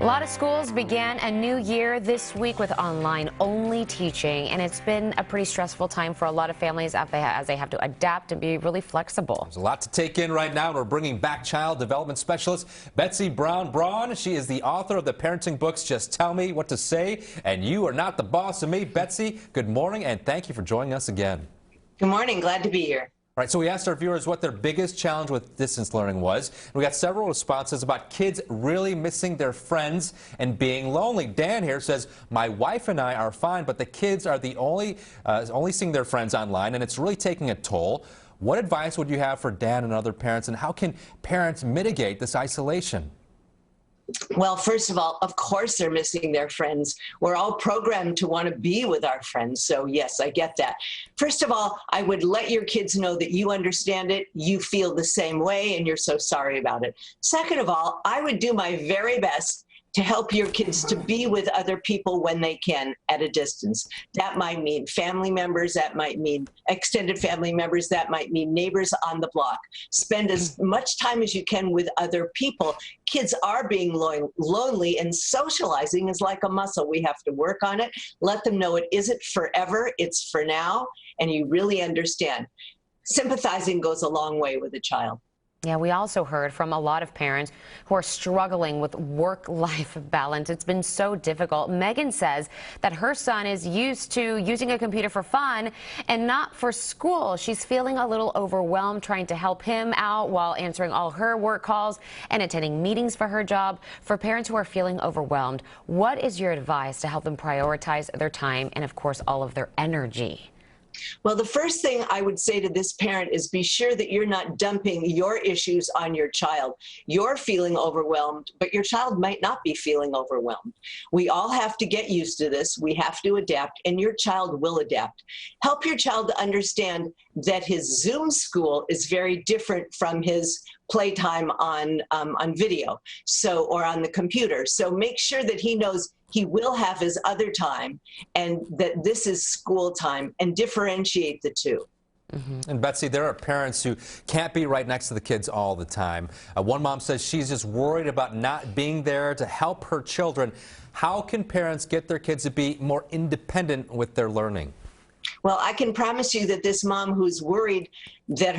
A lot of schools began a new year this week with online-only teaching, and it's been a pretty stressful time for a lot of families as they have to adapt and be really flexible. There's a lot to take in right now. We're bringing back child development specialist Betsy Brown Braun. She is the author of the parenting books, Just Tell Me What to Say, and You Are Not the Boss of Me. Betsy, good morning, and thank you for joining us again. Good morning. Glad to be here. All right, so we asked our viewers what their biggest challenge with distance learning was. We got several responses about kids really missing their friends and being lonely. Dan here says, my wife and I are fine, but the kids are the only seeing their friends online, and it's really taking a toll. What advice would you have for Dan and other parents, and how can parents mitigate this isolation? Well, first of all, of course they're missing their friends. We're all programmed to want to be with our friends. So yes, I get that. First of all, I would let your kids know that you understand it, you feel the same way, and you're so sorry about it. Second of all, I would do my very best to help your kids to be with other people when they can at a distance. That might mean family members, that might mean extended family members, that might mean neighbors on the block. Spend as much time as you can with other people. Kids are being lonely, and socializing is like a muscle. We have to work on it. Let them know it isn't forever, it's for now, and you really understand. Sympathizing goes a long way with a child. Yeah, we also heard from a lot of parents who are struggling with work-life balance. It's been so difficult. Megan says that her son is used to using a computer for fun and not for school. She's feeling a little overwhelmed trying to help him out while answering all her work calls and attending meetings for her job. For parents who are feeling overwhelmed, what is your advice to help them prioritize their time and, of course, all of their energy? Well, the first thing I would say to this parent is be sure that you're not dumping your issues on your child. You're feeling overwhelmed, but your child might not be feeling overwhelmed. We all have to get used to this. We have to adapt, and your child will adapt. Help your child to understand that his Zoom school is very different from his playtime on video, or on the computer. So make sure that he knows he will have his other time and that this is school time, and differentiate the two. And Betsy, there are parents who can't be right next to the kids all the time. One mom says she's just worried about not being there to help her children. How can parents get their kids to be more independent with their learning? Well, I can promise you that this mom who's worried that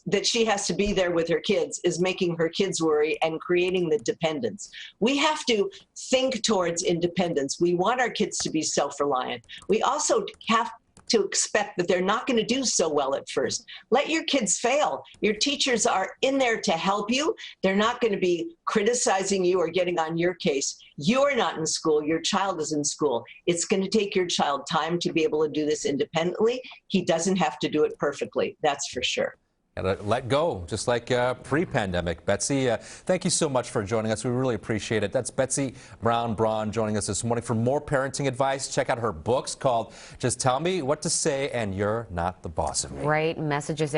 that she has to be there with her kids is making her kids worry and creating the dependence. We have to think towards independence. We want our kids to be self-reliant. We also have to expect that they're not going to do so well at first. Let your kids fail. Your teachers are in there to help you. They're not going to be criticizing you or getting on your case. You're not in school. Your child is in school. It's going to take your child time to be able to do this independently. He doesn't have to do it perfectly. That's for sure. Gotta let go, just like pre-pandemic. Betsy, thank you so much for joining us. We really appreciate it. That's Betsy Brown Braun joining us this morning. For more parenting advice, check out her books called Just Tell Me What to Say and You're Not the Boss of Me. Great messages.